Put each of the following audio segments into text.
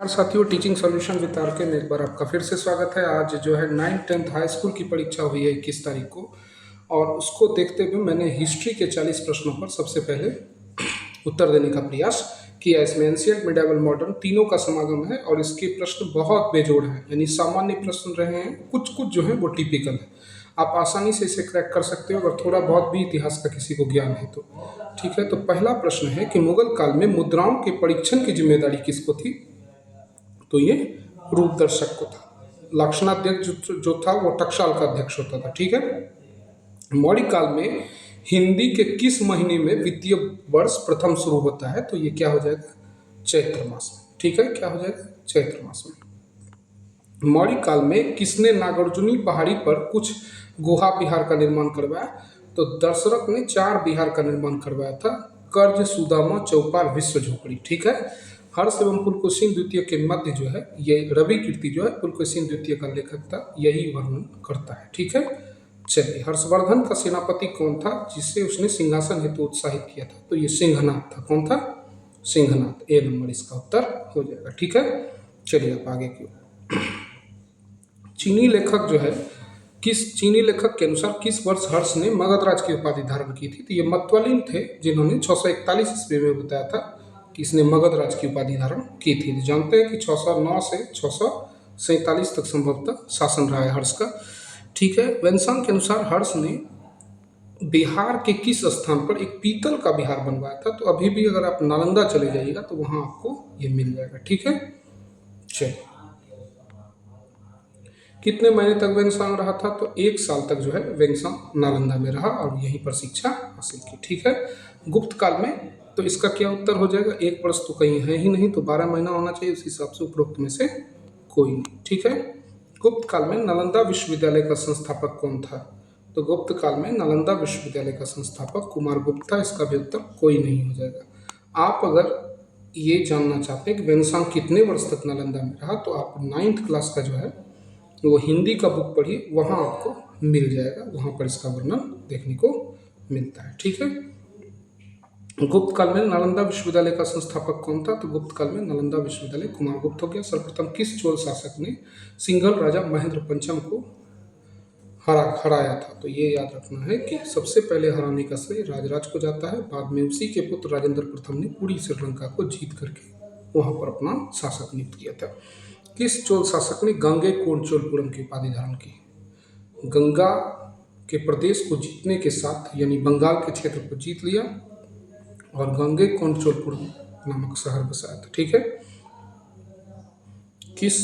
और साथियों, teaching solution with R K में एक बार आपका फिर से स्वागत है। आज जो है 9th-10th हाई स्कूल की परीक्षा हुई है 21 तारीख को, और उसको देखते हुए मैंने हिस्ट्री के 40 प्रश्नों पर सबसे पहले उत्तर देने का प्रयास किया। इसमें एंशिएंट, मिडाइवल, मॉडर्न तीनों का समागम है और इसके प्रश्न बहुत बेजोड़ हैं, यानी सामान्य प्रश्न रहे हैं, कुछ कुछ जो है वो टिपिकल है। आप आसानी से इसे क्रैक कर सकते हो अगर थोड़ा बहुत भी इतिहास का किसी को ज्ञान है तो। ठीक है, तो पहला प्रश्न है कि मुगल काल में मुद्राओं के परीक्षण की जिम्मेदारी किसको थी? तो ये रूपदर्शक को था। लाक्षणाध्यक्ष जो था वो टकसाल का अध्यक्ष होता था। ठीक है, मौर्य काल में हिंदी के किस महीने में वित्तीय वर्ष प्रथम शुरू होता है? तो ये क्या हो जाएगा? चैत्र मास में। ठीक है, क्या हो जाएगा? चैत्र मास में। मौर्य काल में किसने नागार्जुनी पहाड़ी पर कुछ गुहा विहार का निर्माण करवाया? तो दशरथ ने 4 विहार का निर्माण करवाया था: कर्ज, सुदामा, चौपाल, विश्व झोपड़ी। ठीक है, हर्ष एवं पुलकेशिन द्वितीय के मध्य जो है ये रवि कीर्ति जो है पुलकेशिन द्वितीय का लेखक था, यही वर्णन करता है। ठीक है, चलिए, हर्षवर्धन का सेनापति कौन था जिससे उसने सिंहासन हेतु उत्साहित किया था? तो ये सिंहनाथ था। कौन था? सिंहनाथ। ए नंबर इसका उत्तर हो जाएगा। ठीक है, चलिए आप आगे की। चीनी लेखक जो है, किस चीनी लेखक के अनुसार किस वर्ष हर्ष ने मगधराज की उपाधि धारण की थी? तो ये मतवालिन थे जिन्होंने 641 ईस्वी में बताया था कि इसने मगधराज की उपाधि धारण की थी। जानते हैं कि 609 से 647 तक संभवतः शासन रहा है हर्ष का। ठीक है, वेन्सांग के अनुसार हर्ष ने बिहार के किस स्थान पर एक पीतल का विहार बनवाया था? तो अभी भी अगर आप नालंदा चले जाइएगा तो वहां आपको ये मिल जाएगा। ठीक है, चलिए, कितने महीने तक वेंगसांग रहा था? तो 1 साल तक जो है वेंगसांग नालंदा में रहा और यहीं पर शिक्षा हासिल की। ठीक है, गुप्त काल में, तो इसका क्या उत्तर हो जाएगा? एक वर्ष तो कहीं है ही नहीं, तो 12 महीना होना चाहिए, उस हिसाब से उपरोक्त में से कोई नहीं। ठीक है, गुप्त काल में नालंदा विश्वविद्यालय का संस्थापक कौन था? तो गुप्त काल में नालंदा विश्वविद्यालय का संस्थापक कुमार गुप्त था। इसका भी उत्तर कोई नहीं हो जाएगा। आप अगर ये जानना चाहते हैं कि वेंगसांग कितने वर्ष तक नालंदा में रहा, तो आप 9th क्लास का जो है वो हिंदी का बुक पढ़िए, वहाँ आपको मिल जाएगा, वहाँ पर इसका वर्णन देखने को मिलता है। ठीक है, गुप्त काल में नालंदा विश्वविद्यालय का संस्थापक कौन था? तो गुप्त काल में नालंदा विश्वविद्यालय कुमार गुप्त हो गया। सर्वप्रथम किस चोल शासक ने सिंघल राजा महेंद्र पंचम को हराया था? तो ये याद रखना है कि सबसे पहले हराने का श्रेय राजराज को जाता है, बाद में उसी के पुत्र राजेंद्र प्रथम ने पूरी श्रीलंका को जीत करके वहाँ पर अपना शासक नियुक्त किया था। किस चोल शासक ने गंगे कोण चोलपुरम की उपाधि धारण की? गंगा के प्रदेश को जीतने के साथ, यानी बंगाल के क्षेत्र को जीत लिया और गंगे कोण चोलपुरम नामक शहर बसाया था। ठीक है, किस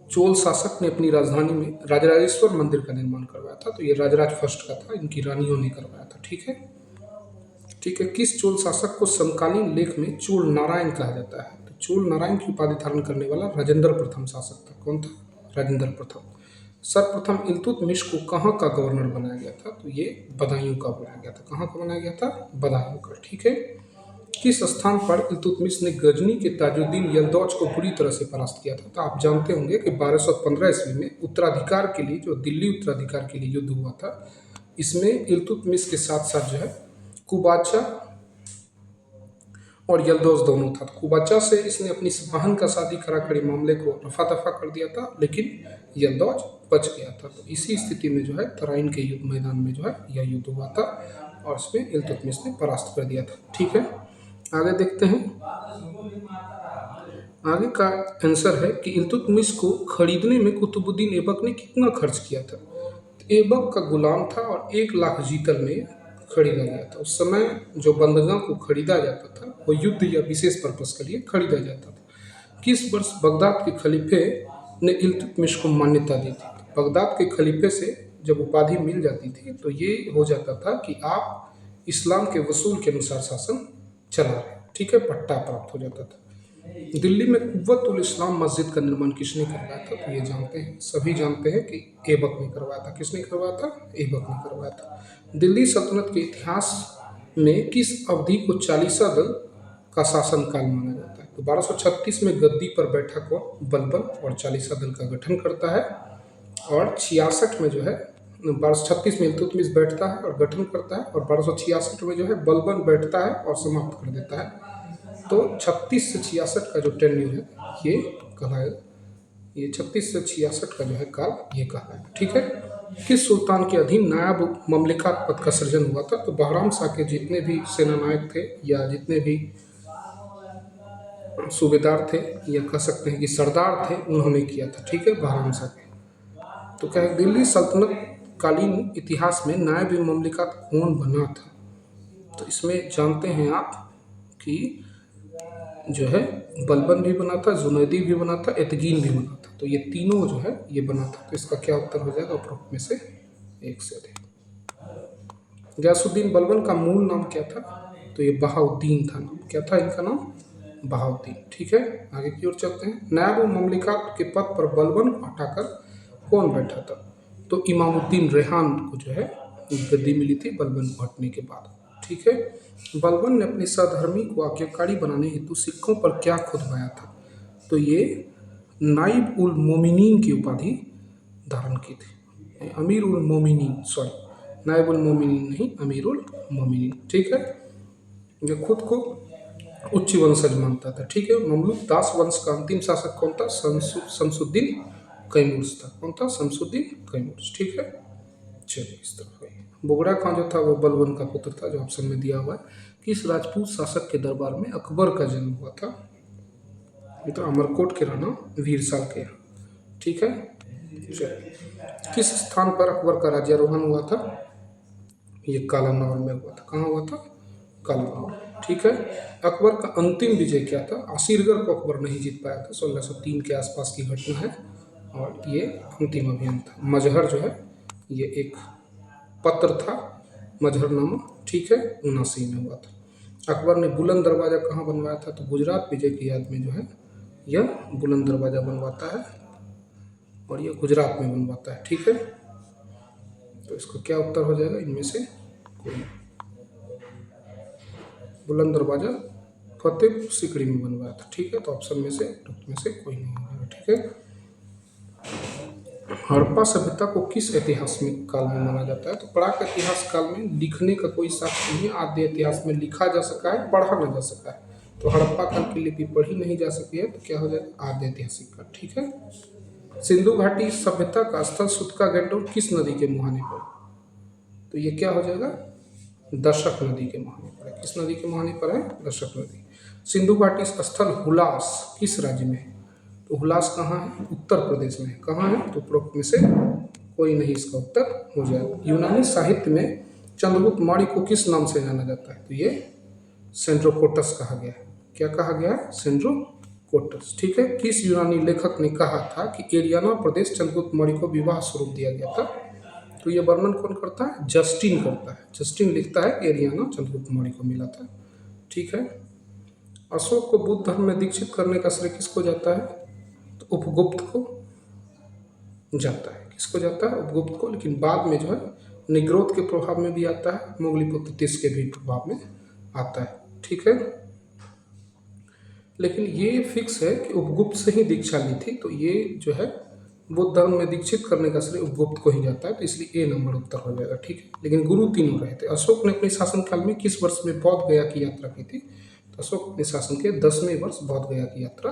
चोल शासक ने अपनी राजधानी में राजराजेश्वर मंदिर का निर्माण करवाया था? तो ये राजराज फर्स्ट का था, इनकी रानियों ने करवाया था। ठीक है, ठीक है, किस चोल शासक को समकालीन लेख में चोल नारायण कहा जाता है? तो चोल नारायण की उपाधि धारण करने वाला राजेंद्र प्रथम शासक था। कौन था? राजेंद्र प्रथम। सर्वप्रथम इल्तुतमिश को कहाँ का गवर्नर बनाया गया था? तो ये बदायूं का बनाया गया था। कहाँ का बनाया गया था? बदायूं का। ठीक है, किस स्थान पर इल्तुतमिश ने गजनी के ताजुद्दीन यलदौज को बुरी तरह से परास्त किया था? तो आप जानते होंगे कि 1215 ईस्वी में उत्तराधिकार के लिए, जो दिल्ली उत्तराधिकार के लिए युद्ध हुआ था, इसमें इल्तुतमिश के साथ साथ जो है कुबाचा और यलदौज दोनों था। कुबाचा से इसने अपनी बहन का शादी करा कर मामले को रफा दफा कर दिया था, लेकिन यलदौज बच गया था। तो इसी स्थिति में जो है तराइन के युद्ध मैदान में जो है यह युद्ध हुआ था और इसमें इल्तुतमिश ने परास्त कर दिया था। ठीक है, आगे देखते हैं। आगे का आंसर है कि इल्तुतमिश को खरीदने में कुतुबुद्दीन ऐबक ने कितना खर्च किया था? ऐबक का गुलाम था और 1 लाख जीतल में खरीदा गया था। उस समय जो बंदगा को खरीदा जाता था वो युद्ध या विशेष पर्पस के लिए खरीदा जाता था। किस वर्ष बगदाद के खलीफे ने इल्तुतमिश को मान्यता दी थी? बगदाद के खलीफे से जब उपाधि मिल जाती थी तो ये हो जाता था कि आप इस्लाम के वसूल के अनुसार शासन चला रहे। ठीक है, पट्टा प्राप्त हो जाता था। दिल्ली में कुव्वतुल इस्लाम मस्जिद का निर्माण किसने करवाया था? तो ये जानते हैं, सभी जानते हैं कि ऐबक ने करवाया था। किसने करवाया था? ऐबक ने करवाया था। दिल्ली सल्तनत के इतिहास में किस अवधि को चालीसा दल का शासन काल माना जाता है? तो 1236 में गद्दी पर बैठा कौन? बलबन, और चालीसा दल का गठन करता है। और 66 में जो है 1236 में इल्तुतमिश बैठता है और गठन करता है, और 1266 में जो है बलबन बैठता है और समाप्त कर देता है तो 36 से 66 का जो टेन्यूर है ये कहलाएगा, ये 36 से 66 का जो है काल ये कहलाएगा। ठीक है। किस सुल्तान के अधीन नायब ममलिकात पद का सृजन हुआ था? तो बहराम शाह के जितने भी सेना नायक थे या जितने भी सूबेदार थे या कह सकते हैं कि सरदार थे, उन्होंने किया था। ठीक है, बहराम शाह के। तो क्या है, दिल्ली सल्तनत कालीन इतिहास में नायब ममलिकात कौन बना था? तो इसमें जानते हैं आप कि जो है बलबन भी बना था, जुनैदी भी बना था, एतगीन भी बना था। तो ये तीनों जो है ये बना था। तो इसका क्या उत्तर हो जाएगा उपरोक्त में से एक से अधिक। गयासुद्दीन बलबन का मूल नाम क्या था? तो ये बहाउद्दीन था। नाम क्या था इनका? नाम बहाउद्दीन। ठीक है, आगे की ओर चलते हैं। नायब ममलिकात के पद पर बलबन को हटाकर कौन बैठा था? तो इमामुद्दीन रेहान को जो है गद्दी मिली थी बलबन को हटने के बाद। ठीक है। बलबन ने अपने सहधर्मी को आज्ञाकारी बनाने हेतु सिखों पर क्या खुदवाया था? तो ये नाइब उल मोमिनीन की उपाधि धारण की थी। अमीर उल मोमिनीन, सॉरी, नाइब उल मोमिनीन नहीं, अमीर उल मोमिनीन। ठीक है। ये खुद को उच्च वंशज मानता था। ठीक है। ममलूक दास वंश का अंतिम शासक कौन था? शमसुद्दीन कैमूर्स था। कौन था? शमसुद्दीन कैमूर्स। ठीक है। चलिए इस तरह है। बोगड़ा खां जो था वो बलबन का पुत्र था, जो ऑप्शन में दिया हुआ है। किस राजपूत शासक के दरबार में अकबर का जन्म हुआ था? ये तो अमरकोट के राणा वीरसाल के। ठीक है। चलिए, किस स्थान पर अकबर का राज्यारोहण हुआ था? ये कालानौर में हुआ था। कहाँ हुआ था? कालानौर। ठीक है। अकबर का अंतिम विजय क्या था? आसिरगढ़ को अकबर नहीं जीत पाया था। 1603 के आसपास की घटना है और ये अंतिम अभियान था। मजहर जो है ये एक पत्र था, मजहरनामा। ठीक है, 79 में हुआ था। अकबर ने बुलंद दरवाज़ा कहाँ बनवाया था? तो गुजरात विजय की याद में जो है यह बुलंद दरवाज़ा बनवाता है और यह गुजरात में बनवाता है। ठीक है। तो इसका क्या उत्तर हो जाएगा इनमें से कोई? बुलंद दरवाज़ा फतेहपुर सीकरी में बनवाया था। ठीक है। तो ऑप्शन में से कोई नहीं होगा। ठीक है। हड़प्पा सभ्यता को किस ऐतिहासिक काल में माना जाता है? तो प्राक इतिहास काल में लिखने का कोई साक्ष्य नहीं है। आद्य इतिहास में लिखा जा सका है, पढ़ा न जा सका है। तो हड़प्पा काल की लिपि पढ़ी नहीं जा सकी है, तो क्या हो जाएगा? आद्य ऐतिहासिक काल। ठीक है। सिंधु घाटी सभ्यता का स्थल सुतका गैंडोर किस नदी के मुहाने पर? तो ये क्या हो जाएगा? दशक नदी के मुहाने पर है। किस नदी के मुहाने पर है? दशक नदी। सिंधु घाटी स्थल हुलास किस राज्य में है? तो हुलास कहाँ है? उत्तर प्रदेश में है। कहाँ है? तो उपरोक्त में से कोई नहीं इसका उत्तर हो जाएगा। यूनानी साहित्य में चंद्रगुप्त मौर्य को किस नाम से जाना जाता है? तो ये सेंड्रोकोटस कहा गया है। क्या कहा गया है? सेंड्रोकोटस। ठीक है। किस यूनानी लेखक ने कहा था कि एरियाना प्रदेश चंद्रगुप्त मौर्य को विवाह स्वरूप दिया गया था? तो ये वर्णन कौन करता है? जस्टिन करता है। जस्टिन लिखता है एरियाना चंद्रगुप्त मौर्य को मिला था। ठीक है। अशोक को बुद्ध धर्म में दीक्षित करने का श्रेय किसको जाता है? तो उपगुप्त को जाता है। किसको जाता है? उपगुप्त को। लेकिन बाद में जो है निग्रोध के प्रभाव में भी आता है, मोगलीपुत्र तीस के भी प्रभाव में आता है। ठीक है। लेकिन ये फिक्स है कि उपगुप्त से ही दीक्षा ली थी, तो ये जो है बुद्ध धर्म में दीक्षित करने का श्रेय उपगुप्त को ही जाता है। तो इसलिए ए नंबर उत्तर हो जाएगा। ठीक है। लेकिन गुरु तीनों रहे थे। अशोक ने अपने शासनकाल में किस वर्ष में बौद्ध गया की यात्रा की थी? तो अशोक अपने शासन के 10वें वर्ष बौद्ध गया की यात्रा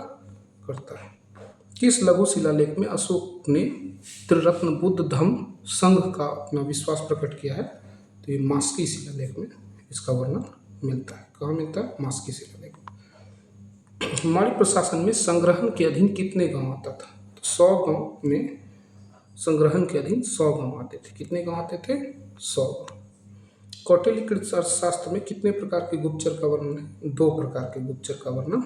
करता है। किस लघु शिलालेख में अशोक ने त्रिरत्न बुद्ध धम्म संघ का अपना विश्वास प्रकट किया है? तो ये मास्की शिलालेख में इसका वर्णन मिलता है। कहाँ मिलता है? मास्की शिलालेख में। मौर्य प्रशासन में संग्रहण के अधीन कितने गांव आता था? तो 100 गांव में संग्रहण के अधीन 100 गांव आते थे। कितने गांव आते थे? 100 गांव। कौटिल्य शास्त्र में कितने प्रकार के गुप्तचर का वर्णन है? 2 प्रकार के गुप्तचर का वर्णन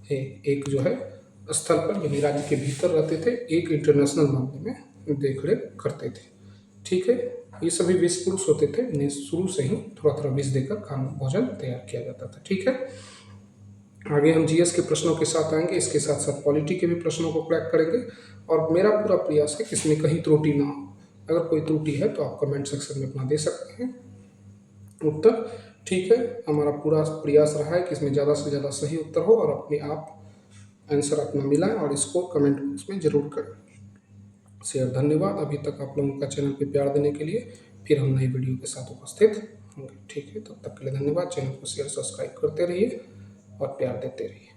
है। एक जो है स्थल पर यानी राज्य के भीतर रहते थे, एक इंटरनेशनल मामले में देखरेख करते थे। ठीक है। ये सभी विष पुरुष होते थे। इन्हें शुरू से ही थोड़ा थोड़ा विष देकर खाना भोजन तैयार किया जाता था। ठीक है। आगे हम जीएस के प्रश्नों के साथ आएंगे, इसके साथ साथ पॉलिटी के भी प्रश्नों को क्रैक करेंगे और मेरा पूरा प्रयास है कि इसमें कहीं त्रुटि ना हो। अगर कोई त्रुटि है तो आप कमेंट सेक्शन में अपना दे सकते हैं उत्तर। ठीक है। हमारा पूरा प्रयास रहा है कि इसमें ज़्यादा से ज़्यादा सही उत्तर हो और अपने आप आंसर अपना मिलाएं और इसको कमेंट बॉक्स में जरूर करें शेयर। धन्यवाद अभी तक आप लोगों का चैनल पे प्यार देने के लिए। फिर हम नई वीडियो के साथ उपस्थित होंगे। ठीक है। तब तक के लिए धन्यवाद। चैनल को शेयर सब्सक्राइब करते रहिए। और प्यार देते रहिए।